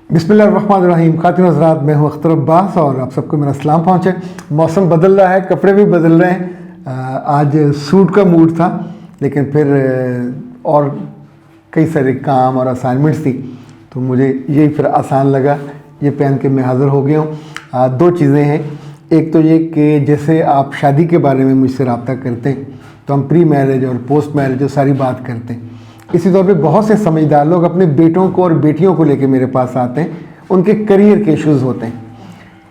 बिस्मिल्लाहिर्रहमानिर्रहीम। खातिन हज़रात, मैं हूँ अख्तर अब्बास और आप सबको मेरा सलाम पहुँचे। मौसम बदल रहा है, कपड़े भी बदल रहे हैं। आज सूट का मूड था, लेकिन फिर और कई सारे काम और असाइनमेंट्स थी, तो मुझे यही फिर आसान लगा। ये पहन के मैं हाज़िर हो गया हूँ। दो चीज़ें हैं। एक तो ये कि जैसे आप शादी के बारे में मुझसे रब्ता करते हैं, तो हम प्री मैरिज और पोस्ट मैरिज जो सारी बात करते हैं। इसी तौर पे बहुत से समझदार लोग अपने बेटों को और बेटियों को लेके मेरे पास आते हैं। उनके करियर के इश्यूज़ होते हैं।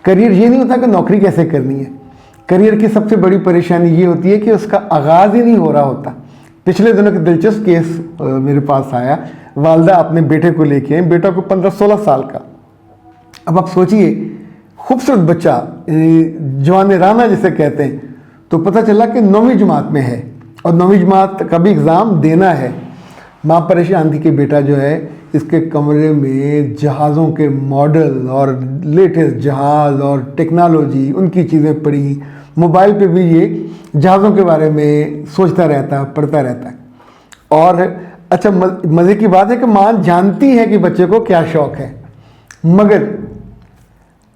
करियर ये नहीं होता कि नौकरी कैसे करनी है। करियर की सबसे बड़ी परेशानी ये होती है कि उसका आगाज़ ही नहीं हो रहा होता। पिछले दिनों के दिलचस्प केस मेरे पास आया। वालदा अपने बेटे को लेके आए, बेटा को 15-16 साल का। अब आप सोचिए, खूबसूरत बच्चा, जवान राना जिसे कहते हैं, तो पता चला कि 9वीं जमात में है और 9वीं जमात का भी एग्ज़ाम देना है। माँ परेशान थी कि बेटा जो है, इसके कमरे में जहाज़ों के मॉडल और लेटेस्ट जहाज़ और टेक्नोलॉजी, उनकी चीज़ें पड़ी। मोबाइल पे भी ये जहाज़ों के बारे में सोचता रहता, पढ़ता रहता है। और अच्छा, मज़े की बात है कि माँ जानती है कि बच्चे को क्या शौक़ है, मगर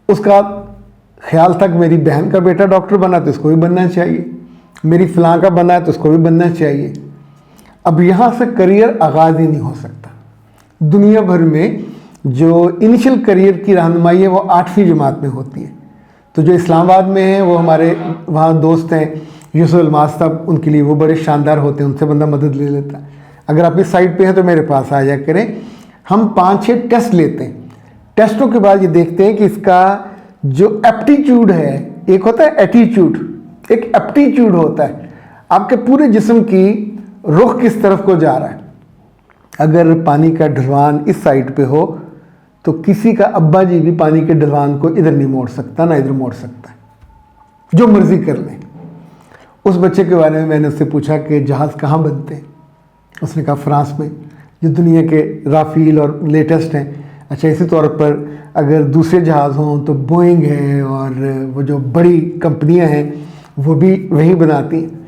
उसका ख्याल था कि मेरी बहन का बेटा डॉक्टर बना तो इसको भी बनना चाहिए, मेरी फ़लाँ का बना है तो इसको भी बनना चाहिए। अब यहाँ से करियर आगाज़ ही नहीं हो सकता। दुनिया भर में जो इनिशियल करियर की रहनुमाई है वो 8वीं जमात में होती है। तो जो इस्लामाबाद में है, वो हमारे वहाँ दोस्त हैं यूसुफ अलमास साहब, उनके लिए वो बड़े शानदार होते हैं, उनसे बंदा मदद ले लेता है। अगर आप इस साइड पे हैं तो मेरे पास आ जाया करें। हम 5-6 टेस्ट लेते हैं। टेस्टों के बाद ये देखते हैं कि इसका जो एप्टीट्यूड है, एक होता है एटीट्यूड, एक एप्टीट्यूड होता है, आपके पूरे जिस्म की रुख किस तरफ को जा रहा है। अगर पानी का ढलवान इस साइड पे हो तो किसी का अब्बा जी भी पानी के ढलवान को इधर नहीं मोड़ सकता, ना इधर मोड़ सकता है, जो मर्जी कर लें। उस बच्चे के बारे में मैंने उससे पूछा कि जहाज़ कहाँ बनते हैं। उसने कहा फ्रांस में, जो दुनिया के राफेल और लेटेस्ट हैं। अच्छा, इसी तौर पर अगर दूसरे जहाज़ हों तो बोइंग है, और वो जो बड़ी कंपनियां हैं वो भी वही बनाती हैं।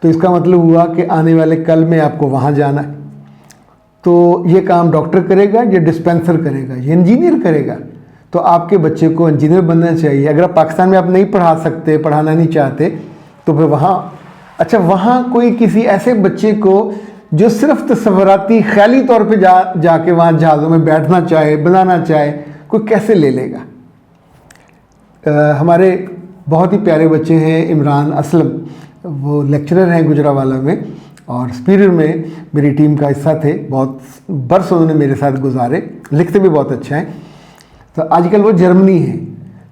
तो इसका मतलब हुआ कि आने वाले कल में आपको वहाँ जाना है। तो ये काम डॉक्टर करेगा, ये डिस्पेंसर करेगा, ये इंजीनियर करेगा। तो आपके बच्चे को इंजीनियर बनना चाहिए। अगर आप पाकिस्तान में आप नहीं पढ़ा सकते, पढ़ाना नहीं चाहते, तो फिर वहाँ, अच्छा, वहाँ कोई किसी ऐसे बच्चे को जो सिर्फ तस्वराती ख्याली तौर पे जाके वहाँ जहाज़ों में बैठना चाहे, बनाना चाहे, कोई कैसे ले लेगा। हमारे बहुत ही प्यारे बच्चे हैं, इमरान असलम, वो लेक्चरर हैं गुजरावाला में और सुपीरियर में मेरी टीम का हिस्सा थे। बहुत बरस उन्होंने मेरे साथ गुजारे, लिखते भी बहुत अच्छा है। तो आजकल वो जर्मनी है,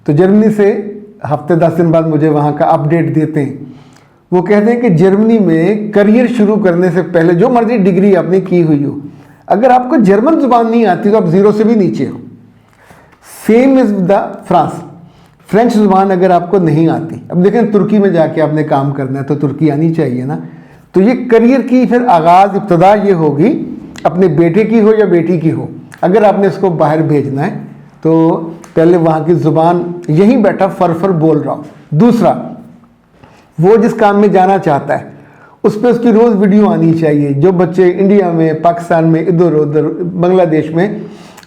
तो जर्मनी से हफ्ते 10 दिन बाद मुझे वहाँ का अपडेट देते हैं। वो कहते हैं कि जर्मनी में करियर शुरू करने से पहले जो मर्जी डिग्री आपने की हुई हो, अगर आपको जर्मन ज़ुबान नहीं आती तो आप 0 से भी नीचे हो। Same is the France, French ज़ुबान अगर आपको नहीं आती, अब देखें तुर्की में जाके आपने काम करना है तो तुर्की आनी चाहिए ना। तो ये करियर की फिर आगाज़, इब्तदा ये होगी, अपने बेटे की हो या बेटी की हो, अगर आपने इसको बाहर भेजना है तो पहले वहाँ की ज़ुबान यहीं बैठा फर बोल रहा हो। दूसरा, वो जिस काम में जाना चाहता है उस पर उसकी रोज़ वीडियो आनी चाहिए। जो बच्चे इंडिया में, पाकिस्तान में, इधर उधर, बांग्लादेश में,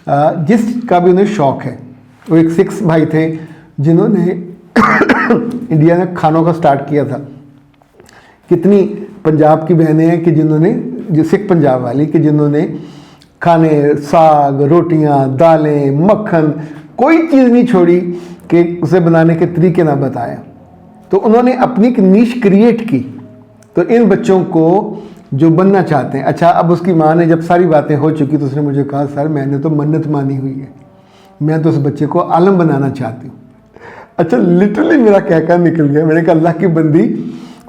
जिसका भी उन्हें शौक़ है। वो एक 6 भाई थे जिन्होंने इंडिया में खानों का स्टार्ट किया था। कितनी पंजाब की बहनें हैं कि जिन्होंने, जो सिख पंजाब वाली, कि जिन्होंने खाने, साग, रोटियां, दालें, मक्खन, कोई चीज़ नहीं छोड़ी कि उसे बनाने के तरीके ना बताया। तो उन्होंने अपनी एक नीश क्रिएट की। तो इन बच्चों को जो बनना चाहते हैं, अच्छा, अब उसकी माँ ने जब सारी बातें हो चुकी तो उसने मुझे कहा, सर मैंने तो मन्नत मानी हुई है, मैं तो उस बच्चे को आलम बनाना चाहती हूँ। अच्छा, लिटरली मेरा कहका निकल गया। मैंने कहा, अल्लाह की बंदी,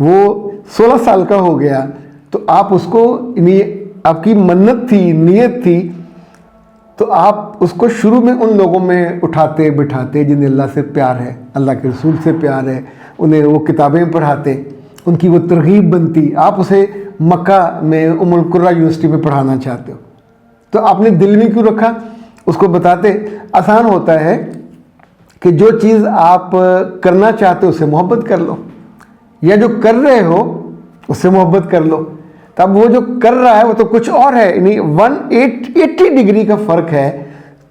वो 16 साल का हो गया तो आप उसको, आपकी मन्नत थी, नियत थी, तो आप उसको शुरू में उन लोगों में उठाते बिठाते जिन्हें अल्लाह से प्यार है, अल्लाह के रसूल से प्यार है, उन्हें वो किताबें पढ़ाते, उनकी वो तरगीब बनती। आप उसे मक्का में उम्मुल कुर्रा यूनिवर्सिटी में पढ़ाना चाहते हो, तो आपने दिल में क्यों रखा? उसको बताते आसान होता है कि जो चीज़ आप करना चाहते हो उससे मोहब्बत कर लो, या जो कर रहे हो उससे मोहब्बत कर लो। तब वो जो कर रहा है वो तो कुछ और है, यानी 180 डिग्री का फ़र्क है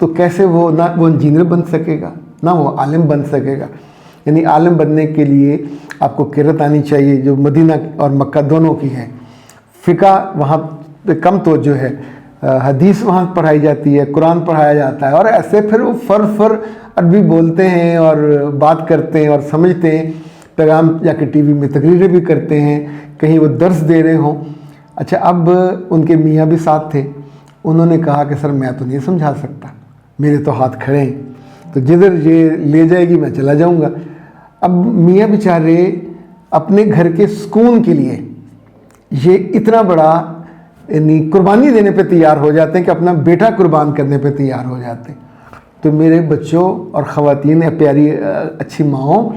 तो कैसे वो ना वो इंजीनियर बन सकेगा ना वो आलिम बन सकेगा। यानी आलिम बनने के लिए आपको किरत आनी चाहिए जो मदीना और मक्का दोनों की है। फ़िक़ा वहाँ पे कम तो जो है, हदीस वहाँ पढ़ाई जाती है, कुरान पढ़ाया जाता है, और ऐसे फिर वो फर अरबी बोलते हैं और बात करते हैं और समझते हैं, पैगाम जाके टीवी में तकरीरें भी करते हैं, कहीं वो दर्स दे रहे हों। अच्छा, अब उनके मियाँ भी साथ थे, उन्होंने कहा कि सर मैं तो नहीं समझा सकता, मेरे तो हाथ खड़े हैं, तो जिधर ये ले जाएगी मैं चला जाऊंगा। अब मियाँ बेचारे अपने घर के सुकून के लिए ये इतना बड़ा यानी कुर्बानी देने पे तैयार हो जाते हैं कि अपना बेटा कुर्बान करने पे तैयार हो जाते हैं। तो मेरे बच्चों और ख़वातीन या प्यारी अच्छी माँओं,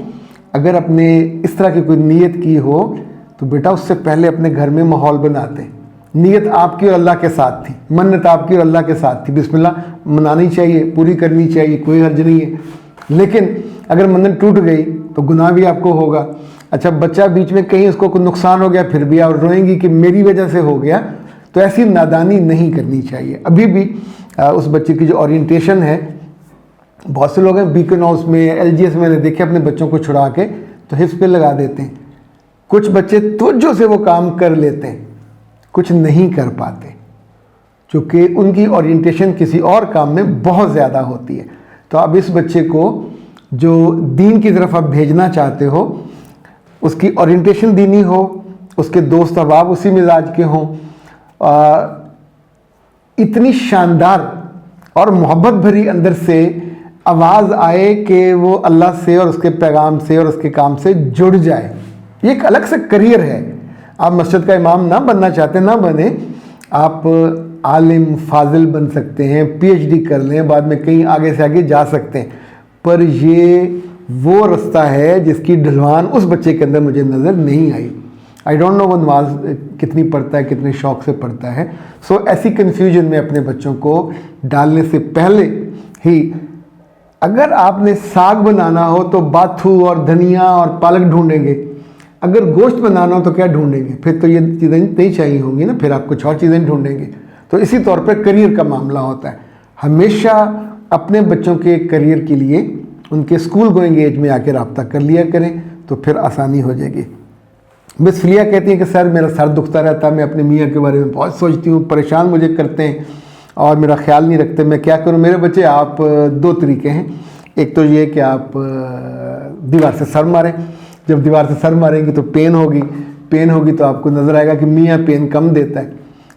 अगर अपने इस तरह की कोई नीयत की हो तो बेटा उससे पहले अपने घर में माहौल बनाते। नीयत आपकी और अल्लाह के साथ थी, मन्नत आपकी और अल्लाह के साथ थी, बिस्मिल्लाह मनानी चाहिए, पूरी करनी चाहिए, कोई हर्ज नहीं है। लेकिन अगर मन्नत टूट गई तो गुनाह भी आपको होगा। अच्छा, बच्चा बीच में कहीं उसको कोई नुकसान हो गया फिर भी आप रोएंगी कि मेरी वजह से हो गया, तो ऐसी नादानी नहीं करनी चाहिए। अभी भी उस बच्चे की जो ओरिएंटेशन है, बहुत से लोग हैं बीकन हाउस में, LGS में, मैंने देखे अपने बच्चों को छुड़ा के तो हिफ्ज़ पे लगा देते हैं। कुछ बच्चे तवज्जो से वो काम कर लेते हैं, कुछ नहीं कर पाते क्योंकि उनकी ओरिएंटेशन किसी और काम में बहुत ज़्यादा होती है। तो अब इस बच्चे को जो दीन की तरफ आप भेजना चाहते हो, उसकी ओरिएंटेशन दीनी हो, उसके दोस्त अहबाब उसी मिजाज के हों, इतनी शानदार और मोहब्बत भरी अंदर से आवाज़ आए कि वो अल्लाह से और उसके पैगाम से और उसके काम से जुड़ जाए। ये एक अलग से करियर है। आप मस्जिद का इमाम ना बनना चाहते ना बने, आप आलिम फाजिल बन सकते हैं, PhD कर लें, बाद में कहीं आगे से आगे जा सकते हैं, पर ये वो रास्ता है जिसकी ढलवान उस बच्चे के अंदर मुझे नज़र नहीं आई। आई डोंट नो वो नमाज कितनी पढ़ता है, कितने शौक़ से पढ़ता है। सो ऐसी कन्फ्यूजन में अपने बच्चों को डालने से पहले ही, अगर आपने साग बनाना हो तो बाथू और धनिया और पालक ढूंढेंगे, अगर गोश्त बनाना हो तो क्या ढूंढेंगे? फिर तो ये चीज़ें नहीं चाहिए होंगी ना, फिर आप कुछ और चीज़ें ढूंढेंगे। तो इसी तौर पर करियर का मामला होता है। हमेशा अपने बच्चों के करियर के लिए उनके स्कूल गोइंग एज में आकर रब्ता कर लिया करें, तो फिर आसानी हो जाएगी। मिस फिलिया कहती हैं कि सर मेरा सर दुखता रहता है, मैं अपने मियाँ के बारे में बहुत सोचती हूँ, परेशान मुझे करते हैं और मेरा ख्याल नहीं रखते, मैं क्या करूँ? मेरे बच्चे, आप दो तरीके हैं। एक तो ये कि आप दीवार से सर मारें, जब दीवार से सर मारेंगे तो पेन होगी तो आपको नज़र आएगा कि मियाँ पेन कम देता है।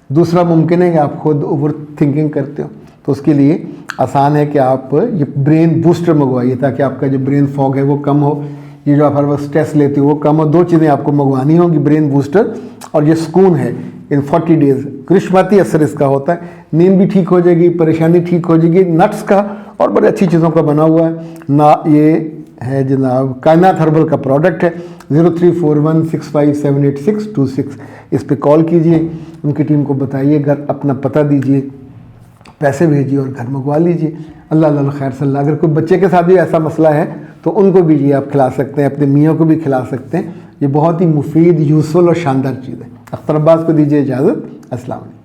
दूसरा मुमकिन है कि आप खुद ओवर थिंकिंग करते हो, तो उसके लिए आसान है कि आप ये ब्रेन बूस्टर मंगवाइए ताकि आपका जो ब्रेन फॉग है वो कम हो, ये जो आप हर वक्त स्ट्रेस लेते हो वो कम हो। दो चीज़ें आपको मंगवानी होंगी, ब्रेन बूस्टर और ये सुकून है। इन 40 डेज़ ग्रीष्माती असर इसका होता है, नींद भी ठीक हो जाएगी, परेशानी ठीक हो जाएगी। नट्स का और बड़ी अच्छी चीज़ों का बना हुआ है ना, ये है जनाब कायनात हर्बल का प्रोडक्ट है। 034165782626 इस पे कॉल कीजिए, उनकी टीम को बताइए, घर अपना पता दीजिए, पैसे भेजिए और घर मंगवा लीजिए। अल्लाह खैर सल्ला। अगर कोई बच्चे के साथ भी ऐसा मसला है तो उनको भी ये आप खिला सकते हैं, अपने मियाँ को भी खिला सकते हैं। ये बहुत ही मुफीद, यूज़फुल और शानदार चीज़ है। अख्तर अब्बास को दीजिए इजाज़त। अस्सलाम वालेकुम।